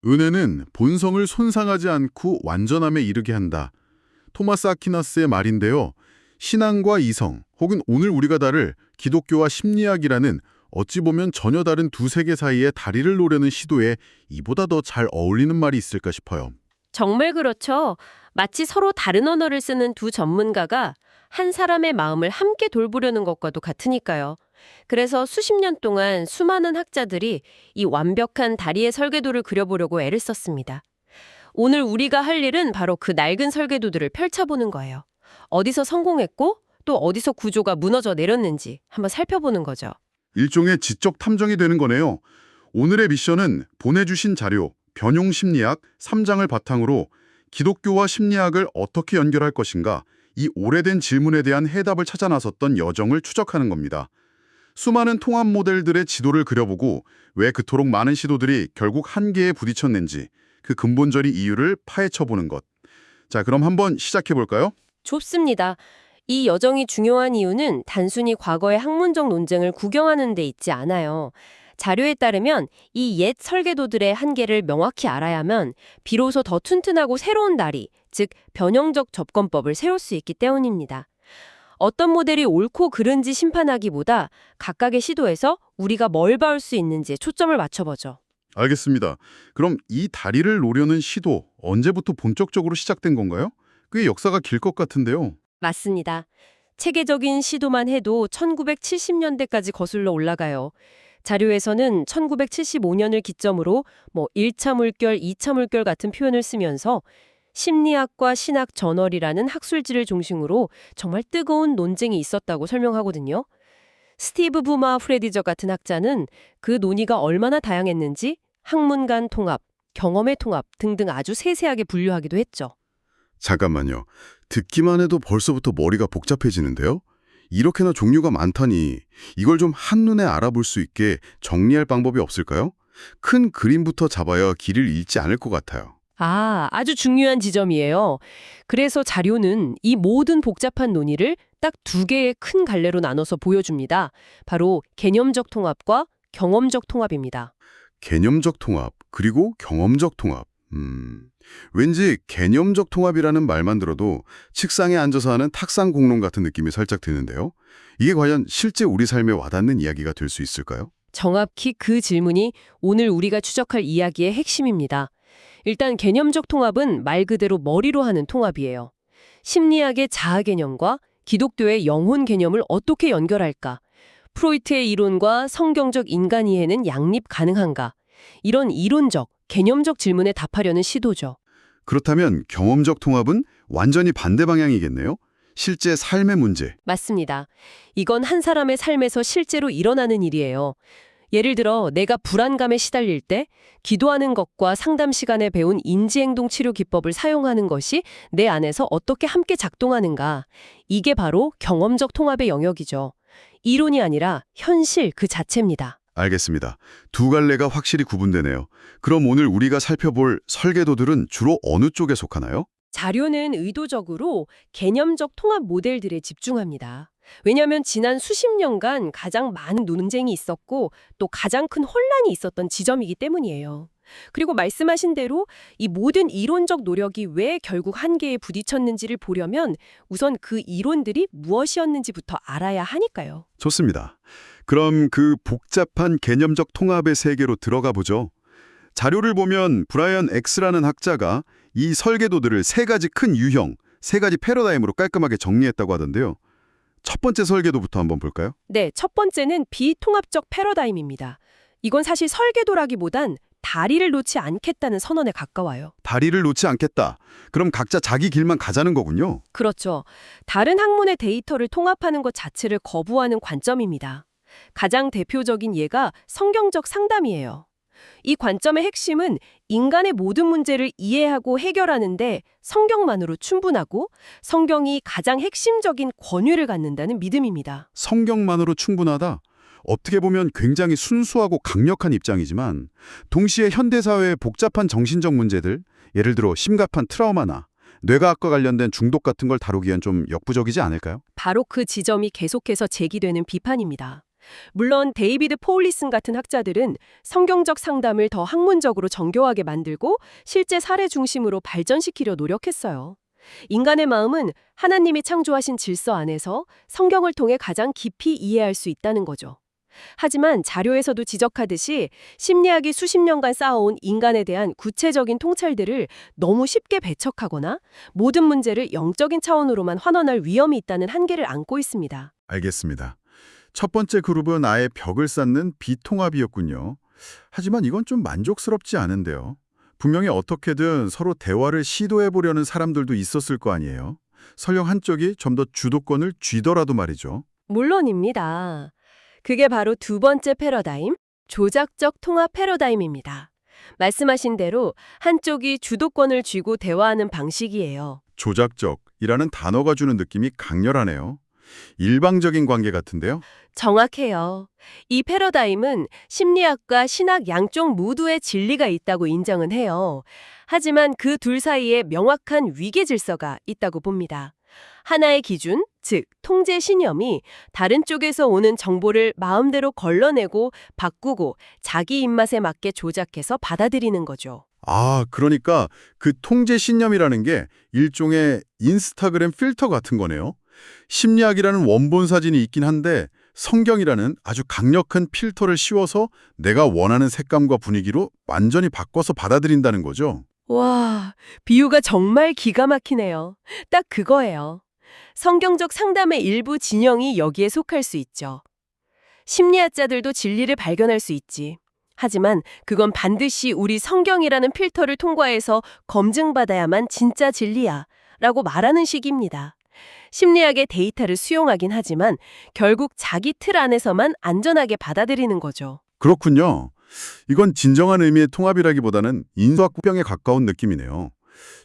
은혜는 본성을 손상하지 않고 완전함에 이르게 한다. 토마스 아퀴나스의 말인데요. 신앙과 이성, 혹은 오늘 우리가 다룰 기독교와 심리학이라는 어찌 보면 전혀 다른 두 세계 사이에 다리를 놓으려는 시도에 이보다 더 잘 어울리는 말이 있을까 싶어요. 정말 그렇죠. 마치 서로 다른 언어를 쓰는 두 전문가가 한 사람의 마음을 함께 돌보려는 것과도 같으니까요. 그래서 수십 년 동안 수많은 학자들이 이 완벽한 다리의 설계도를 그려보려고 애를 썼습니다. 오늘 우리가 할 일은 바로 그 낡은 설계도들을 펼쳐보는 거예요. 어디서 성공했고 또 어디서 구조가 무너져 내렸는지 한번 살펴보는 거죠. 일종의 지적 탐정이 되는 거네요. 오늘의 미션은 보내주신 자료, 변용 심리학 3장을 바탕으로 기독교와 심리학을 어떻게 연결할 것인가, 이 오래된 질문에 대한 해답을 찾아 나섰던 여정을 추적하는 겁니다. 수많은 통합 모델들의 지도를 그려보고 왜 그토록 많은 시도들이 결국 한계에 부딪혔는지 그 근본적인 이유를 파헤쳐보는 것. 자, 그럼 한번 시작해볼까요? 좋습니다. 이 여정이 중요한 이유는 단순히 과거의 학문적 논쟁을 구경하는 데 있지 않아요. 자료에 따르면 이 옛 설계도들의 한계를 명확히 알아야만 비로소 더 튼튼하고 새로운 다리, 즉 변형적 접근법을 세울 수 있기 때문입니다. 어떤 모델이 옳고 그른지 심판하기보다 각각의 시도에서 우리가 뭘 배울 수 있는지에 초점을 맞춰보죠. 알겠습니다. 그럼 이 다리를 놓으려는 시도 언제부터 본격적으로 시작된 건가요? 꽤 역사가 길 것 같은데요. 맞습니다. 체계적인 시도만 해도 1970년대까지 거슬러 올라가요. 자료에서는 1975년을 기점으로 1차 물결, 2차 물결 같은 표현을 쓰면서 심리학과 신학 저널이라는 학술지를 중심으로 정말 뜨거운 논쟁이 있었다고 설명하거든요. 스티브 부마 프레디저 같은 학자는 그 논의가 얼마나 다양했는지 학문 간 통합, 경험의 통합 등등 아주 세세하게 분류하기도 했죠. 잠깐만요. 듣기만 해도 벌써부터 머리가 복잡해지는데요? 이렇게나 종류가 많다니 이걸 좀 한눈에 알아볼 수 있게 정리할 방법이 없을까요? 큰 그림부터 잡아야 길을 잃지 않을 것 같아요. 아주 중요한 지점이에요. 그래서 자료는 이 모든 복잡한 논의를 딱 두 개의 큰 갈래로 나눠서 보여줍니다. 바로 개념적 통합과 경험적 통합입니다. 개념적 통합, 그리고 경험적 통합. 왠지 개념적 통합이라는 말만 들어도 책상에 앉아서 하는 탁상 공론 같은 느낌이 살짝 드는데요. 이게 과연 실제 우리 삶에 와닿는 이야기가 될 수 있을까요? 정확히 그 질문이 오늘 우리가 추적할 이야기의 핵심입니다. 일단 개념적 통합은 말 그대로 머리로 하는 통합이에요. 심리학의 자아 개념과 기독교의 영혼 개념을 어떻게 연결할까? 프로이트의 이론과 성경적 인간 이해는 양립 가능한가? 이런 이론적, 개념적 질문에 답하려는 시도죠. 그렇다면 경험적 통합은 완전히 반대 방향이겠네요? 실제 삶의 문제. 맞습니다. 이건 한 사람의 삶에서 실제로 일어나는 일이에요. 예를 들어 내가 불안감에 시달릴 때 기도하는 것과 상담 시간에 배운 인지행동 치료 기법을 사용하는 것이 내 안에서 어떻게 함께 작동하는가. 이게 바로 경험적 통합의 영역이죠. 이론이 아니라 현실 그 자체입니다. 알겠습니다. 두 갈래가 확실히 구분되네요. 그럼 오늘 우리가 살펴볼 설계도들은 주로 어느 쪽에 속하나요? 자료는 의도적으로 개념적 통합 모델들에 집중합니다. 왜냐하면 지난 수십 년간 가장 많은 논쟁이 있었고 또 가장 큰 혼란이 있었던 지점이기 때문이에요. 그리고 말씀하신 대로 이 모든 이론적 노력이 왜 결국 한계에 부딪혔는지를 보려면 우선 그 이론들이 무엇이었는지부터 알아야 하니까요. 좋습니다. 그럼 그 복잡한 개념적 통합의 세계로 들어가 보죠. 자료를 보면 브라이언 X라는 학자가 이 설계도들을 세 가지 큰 유형, 세 가지 패러다임으로 깔끔하게 정리했다고 하던데요. 첫 번째 설계도부터 한번 볼까요? 네, 첫 번째는 비통합적 패러다임입니다. 이건 사실 설계도라기보단 다리를 놓지 않겠다는 선언에 가까워요. 다리를 놓지 않겠다. 그럼 각자 자기 길만 가자는 거군요. 그렇죠. 다른 학문의 데이터를 통합하는 것 자체를 거부하는 관점입니다. 가장 대표적인 예가 성경적 상담이에요. 이 관점의 핵심은 인간의 모든 문제를 이해하고 해결하는데 성경만으로 충분하고 성경이 가장 핵심적인 권위를 갖는다는 믿음입니다. 성경만으로 충분하다. 어떻게 보면 굉장히 순수하고 강력한 입장이지만 동시에 현대사회의 복잡한 정신적 문제들, 예를 들어 심각한 트라우마나 뇌과학과 관련된 중독 같은 걸 다루기엔 좀 역부족이지 않을까요? 바로 그 지점이 계속해서 제기되는 비판입니다. 물론 데이비드 포울리슨 같은 학자들은 성경적 상담을 더 학문적으로 정교하게 만들고 실제 사례 중심으로 발전시키려 노력했어요. 인간의 마음은 하나님이 창조하신 질서 안에서 성경을 통해 가장 깊이 이해할 수 있다는 거죠. 하지만 자료에서도 지적하듯이 심리학이 수십 년간 쌓아온 인간에 대한 구체적인 통찰들을 너무 쉽게 배척하거나 모든 문제를 영적인 차원으로만 환원할 위험이 있다는 한계를 안고 있습니다. 알겠습니다. 첫 번째 그룹은 아예 벽을 쌓는 비통합이었군요. 하지만 이건 좀 만족스럽지 않은데요. 분명히 어떻게든 서로 대화를 시도해보려는 사람들도 있었을 거 아니에요. 설령 한쪽이 좀 더 주도권을 쥐더라도 말이죠. 물론입니다. 그게 바로 두 번째 패러다임, 조작적 통합 패러다임입니다. 말씀하신 대로 한쪽이 주도권을 쥐고 대화하는 방식이에요. 조작적이라는 단어가 주는 느낌이 강렬하네요. 일방적인 관계 같은데요. 정확해요. 이 패러다임은 심리학과 신학 양쪽 모두의 진리가 있다고 인정은 해요. 하지만 그 둘 사이에 명확한 위계 질서가 있다고 봅니다. 하나의 기준, 즉 통제 신념이 다른 쪽에서 오는 정보를 마음대로 걸러내고 바꾸고 자기 입맛에 맞게 조작해서 받아들이는 거죠. 아, 그러니까 그 통제 신념이라는 게 일종의 인스타그램 필터 같은 거네요. 심리학이라는 원본 사진이 있긴 한데 성경이라는 아주 강력한 필터를 씌워서 내가 원하는 색감과 분위기로 완전히 바꿔서 받아들인다는 거죠. 와, 비유가 정말 기가 막히네요. 딱 그거예요. 성경적 상담의 일부 진영이 여기에 속할 수 있죠. 심리학자들도 진리를 발견할 수 있지. 하지만 그건 반드시 우리 성경이라는 필터를 통과해서 검증받아야만 진짜 진리야 라고 말하는 식입니다. 심리학의 데이터를 수용하긴 하지만 결국 자기 틀 안에서만 안전하게 받아들이는 거죠. 그렇군요. 이건 진정한 의미의 통합이라기보다는 인수학병에 가까운 느낌이네요.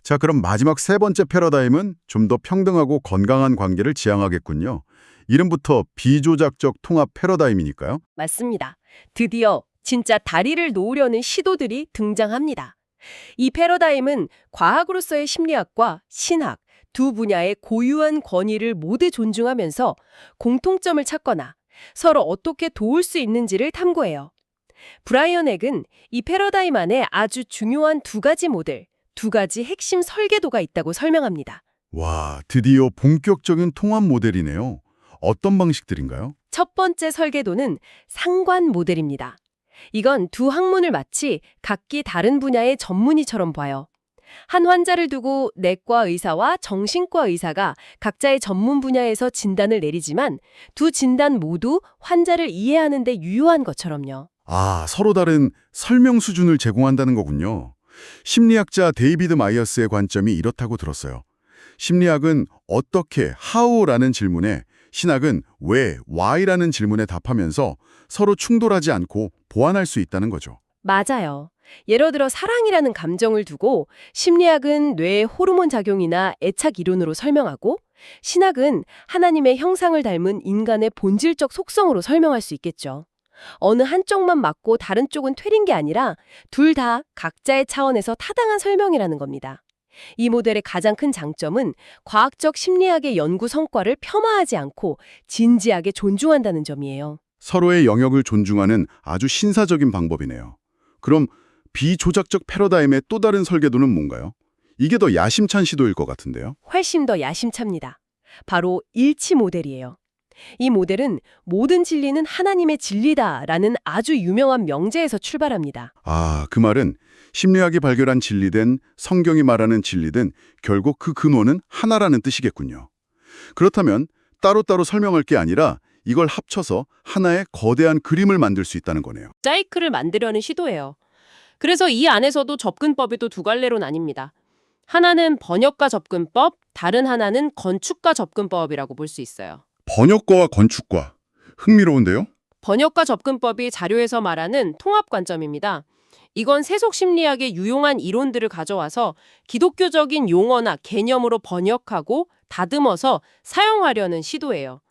자, 그럼 마지막 세 번째 패러다임은 좀 더 평등하고 건강한 관계를 지향하겠군요. 이름부터 비조작적 통합 패러다임이니까요. 맞습니다. 드디어 진짜 다리를 놓으려는 시도들이 등장합니다. 이 패러다임은 과학으로서의 심리학과 신학 두 분야의 고유한 권위를 모두 존중하면서 공통점을 찾거나 서로 어떻게 도울 수 있는지를 탐구해요. 브라이언 액은 이 패러다임 안에 아주 중요한 두 가지 모델, 두 가지 핵심 설계도가 있다고 설명합니다. 와, 드디어 본격적인 통합 모델이네요. 어떤 방식들인가요? 첫 번째 설계도는 상관 모델입니다. 이건 두 학문을 마치 각기 다른 분야의 전문의처럼 봐요. 한 환자를 두고 내과 의사와 정신과 의사가 각자의 전문 분야에서 진단을 내리지만 두 진단 모두 환자를 이해하는 데 유효한 것처럼요. 아, 서로 다른 설명 수준을 제공한다는 거군요. 심리학자 데이비드 마이어스의 관점이 이렇다고 들었어요. 심리학은 어떻게, how라는 질문에 신학은 왜, why라는 질문에 답하면서 서로 충돌하지 않고 보완할 수 있다는 거죠. 맞아요. 예를 들어 사랑이라는 감정을 두고 심리학은 뇌의 호르몬 작용이나 애착 이론으로 설명하고 신학은 하나님의 형상을 닮은 인간의 본질적 속성으로 설명할 수 있겠죠. 어느 한쪽만 맞고 다른 쪽은 퇴린 게 아니라 둘 다 각자의 차원에서 타당한 설명이라는 겁니다. 이 모델의 가장 큰 장점은 과학적 심리학의 연구 성과를 폄하하지 않고 진지하게 존중한다는 점이에요. 서로의 영역을 존중하는 아주 신사적인 방법이네요. 그럼 비조작적 패러다임의 또 다른 설계도는 뭔가요? 이게 더 야심찬 시도일 것 같은데요. 훨씬 더 야심찹니다. 바로 일치 모델이에요. 이 모델은 모든 진리는 하나님의 진리다라는 아주 유명한 명제에서 출발합니다. 아, 그 말은 심리학이 발견한 진리든 성경이 말하는 진리든 결국 그 근원은 하나라는 뜻이겠군요. 그렇다면 따로따로 설명할 게 아니라 이걸 합쳐서 하나의 거대한 그림을 만들 수 있다는 거네요. 모자이크를 만들려는 시도예요. 그래서 이 안에서도 접근법이 또 두 갈래로 나뉩니다. 하나는 번역가 접근법, 다른 하나는 건축가 접근법이라고 볼 수 있어요. 번역가와 건축가. 흥미로운데요? 번역가 접근법이 자료에서 말하는 통합 관점입니다. 이건 세속 심리학의 유용한 이론들을 가져와서 기독교적인 용어나 개념으로 번역하고 다듬어서 사용하려는 시도예요.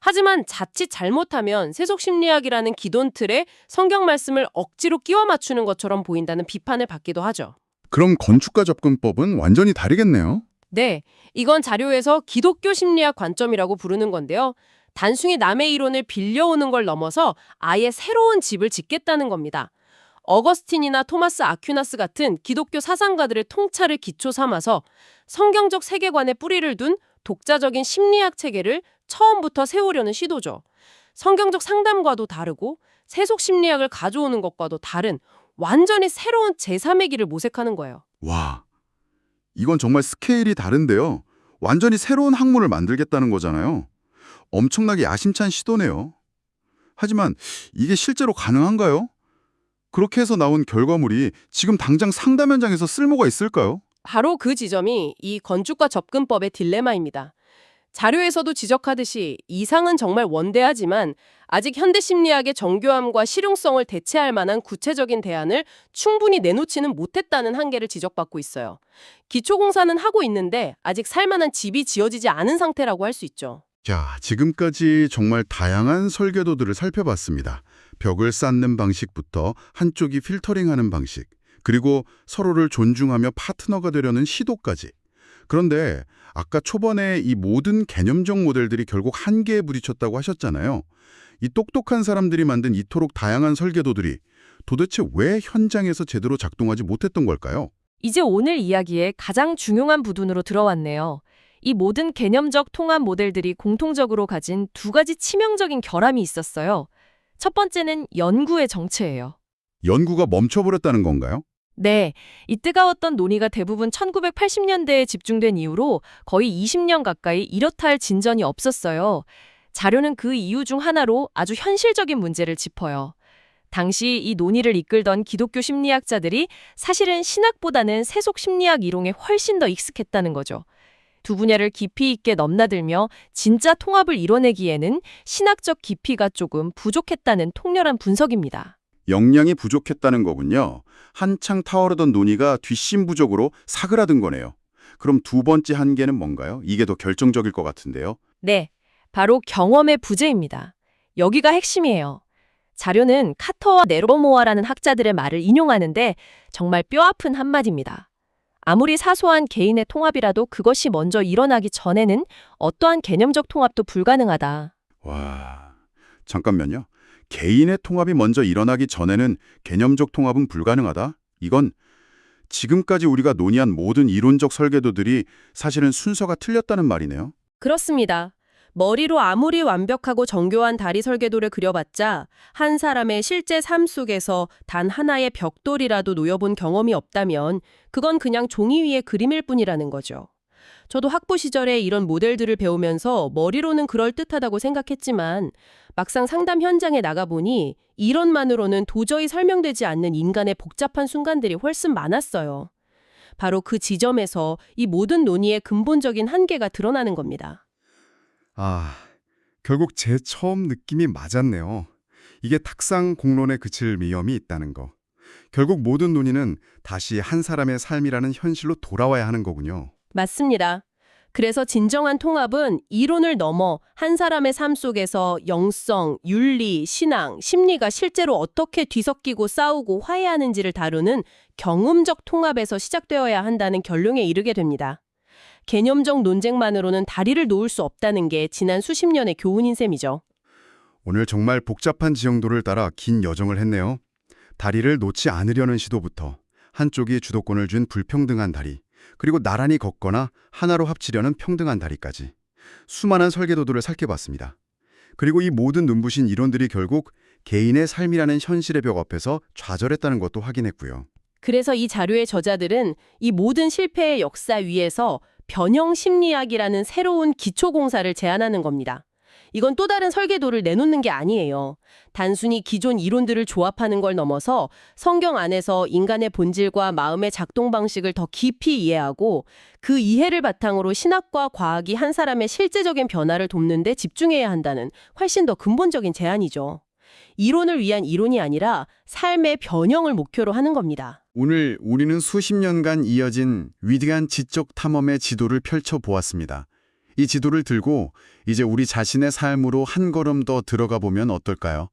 하지만 자칫 잘못하면 세속 심리학이라는 기존 틀에 성경 말씀을 억지로 끼워 맞추는 것처럼 보인다는 비판을 받기도 하죠. 그럼 건축가 접근법은 완전히 다르겠네요. 네, 이건 자료에서 기독교 심리학 관점이라고 부르는 건데요. 단순히 남의 이론을 빌려오는 걸 넘어서 아예 새로운 집을 짓겠다는 겁니다. 어거스틴이나 토마스 아퀴나스 같은 기독교 사상가들의 통찰을 기초 삼아서 성경적 세계관에 뿌리를 둔 독자적인 심리학 체계를 처음부터 세우려는 시도죠. 성경적 상담과도 다르고 세속 심리학을 가져오는 것과도 다른 완전히 새로운 제3의 길을 모색하는 거예요. 와, 이건 정말 스케일이 다른데요. 완전히 새로운 학문을 만들겠다는 거잖아요. 엄청나게 야심찬 시도네요. 하지만 이게 실제로 가능한가요? 그렇게 해서 나온 결과물이 지금 당장 상담 현장에서 쓸모가 있을까요? 바로 그 지점이 이 건축과 접근법의 딜레마입니다. 자료에서도 지적하듯이 이상은 정말 원대하지만 아직 현대 심리학의 정교함과 실용성을 대체할 만한 구체적인 대안을 충분히 내놓지는 못했다는 한계를 지적받고 있어요. 기초공사는 하고 있는데 아직 살만한 집이 지어지지 않은 상태라고 할 수 있죠. 자, 지금까지 정말 다양한 설계도들을 살펴봤습니다. 벽을 쌓는 방식부터 한쪽이 필터링하는 방식, 그리고 서로를 존중하며 파트너가 되려는 시도까지. 그런데 아까 초반에 이 모든 개념적 모델들이 결국 한계에 부딪혔다고 하셨잖아요. 이 똑똑한 사람들이 만든 이토록 다양한 설계도들이 도대체 왜 현장에서 제대로 작동하지 못했던 걸까요? 이제 오늘 이야기의 가장 중요한 부분으로 들어왔네요. 이 모든 개념적 통합 모델들이 공통적으로 가진 두 가지 치명적인 결함이 있었어요. 첫 번째는 연구의 정체예요. 연구가 멈춰버렸다는 건가요? 네, 이 뜨거웠던 논의가 대부분 1980년대에 집중된 이후로 거의 20년 가까이 이렇다 할 진전이 없었어요. 자료는 그 이유 중 하나로 아주 현실적인 문제를 짚어요. 당시 이 논의를 이끌던 기독교 심리학자들이 사실은 신학보다는 세속 심리학 이론에 훨씬 더 익숙했다는 거죠. 두 분야를 깊이 있게 넘나들며 진짜 통합을 이뤄내기에는 신학적 깊이가 조금 부족했다는 통렬한 분석입니다. 역량이 부족했다는 거군요. 한창 타오르던 논의가 뒷심부적으로 사그라든 거네요. 그럼 두 번째 한계는 뭔가요? 이게 더 결정적일 것 같은데요. 네, 바로 경험의 부재입니다. 여기가 핵심이에요. 자료는 카터와 네로모아라는 학자들의 말을 인용하는데 정말 뼈아픈 한마디입니다. 아무리 사소한 개인의 통합이라도 그것이 먼저 일어나기 전에는 어떠한 개념적 통합도 불가능하다. 와, 잠깐만요. 개인의 통합이 먼저 일어나기 전에는 개념적 통합은 불가능하다? 이건 지금까지 우리가 논의한 모든 이론적 설계도들이 사실은 순서가 틀렸다는 말이네요. 그렇습니다. 머리로 아무리 완벽하고 정교한 다리 설계도를 그려봤자 한 사람의 실제 삶 속에서 단 하나의 벽돌이라도 놓여본 경험이 없다면 그건 그냥 종이 위의 그림일 뿐이라는 거죠. 저도 학부 시절에 이런 모델들을 배우면서 머리로는 그럴듯하다고 생각했지만 막상 상담 현장에 나가보니 이론만으로는 도저히 설명되지 않는 인간의 복잡한 순간들이 훨씬 많았어요. 바로 그 지점에서 이 모든 논의의 근본적인 한계가 드러나는 겁니다. 아, 결국 제 처음 느낌이 맞았네요. 이게 탁상 공론에 그칠 위험이 있다는 거. 결국 모든 논의는 다시 한 사람의 삶이라는 현실로 돌아와야 하는 거군요. 맞습니다. 그래서 진정한 통합은 이론을 넘어 한 사람의 삶 속에서 영성, 윤리, 신앙, 심리가 실제로 어떻게 뒤섞이고 싸우고 화해하는지를 다루는 경험적 통합에서 시작되어야 한다는 결론에 이르게 됩니다. 개념적 논쟁만으로는 다리를 놓을 수 없다는 게 지난 수십 년의 교훈인 셈이죠. 오늘 정말 복잡한 지형도를 따라 긴 여정을 했네요. 다리를 놓지 않으려는 시도부터 한쪽이 주도권을 쥔 불평등한 다리, 그리고 나란히 걷거나 하나로 합치려는 평등한 다리까지 수많은 설계도들을 살펴봤습니다. 그리고 이 모든 눈부신 이론들이 결국 개인의 삶이라는 현실의 벽 앞에서 좌절했다는 것도 확인했고요. 그래서 이 자료의 저자들은 이 모든 실패의 역사 위에서 변형 심리학이라는 새로운 기초공사를 제안하는 겁니다. 이건 또 다른 설계도를 내놓는 게 아니에요. 단순히 기존 이론들을 조합하는 걸 넘어서 성경 안에서 인간의 본질과 마음의 작동 방식을 더 깊이 이해하고 그 이해를 바탕으로 신학과 과학이 한 사람의 실제적인 변화를 돕는 데 집중해야 한다는 훨씬 더 근본적인 제안이죠. 이론을 위한 이론이 아니라 삶의 변형을 목표로 하는 겁니다. 오늘 우리는 수십 년간 이어진 위대한 지적 탐험의 지도를 펼쳐보았습니다. 이 지도를 들고 이제 우리 자신의 삶으로 한 걸음 더 들어가 보면 어떨까요?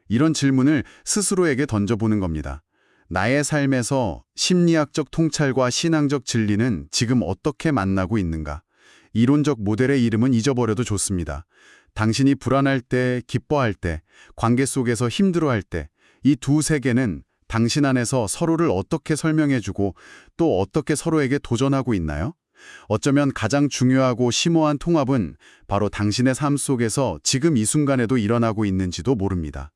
이런 질문을 스스로에게 던져보는 겁니다. 나의 삶에서 심리학적 통찰과 신앙적 진리는 지금 어떻게 만나고 있는가? 이론적 모델의 이름은 잊어버려도 좋습니다. 당신이 불안할 때, 기뻐할 때, 관계 속에서 힘들어할 때, 이 두 세계는 당신 안에서 서로를 어떻게 설명해주고 또 어떻게 서로에게 도전하고 있나요? 어쩌면 가장 중요하고 심오한 통합은 바로 당신의 삶 속에서 지금 이 순간에도 일어나고 있는지도 모릅니다.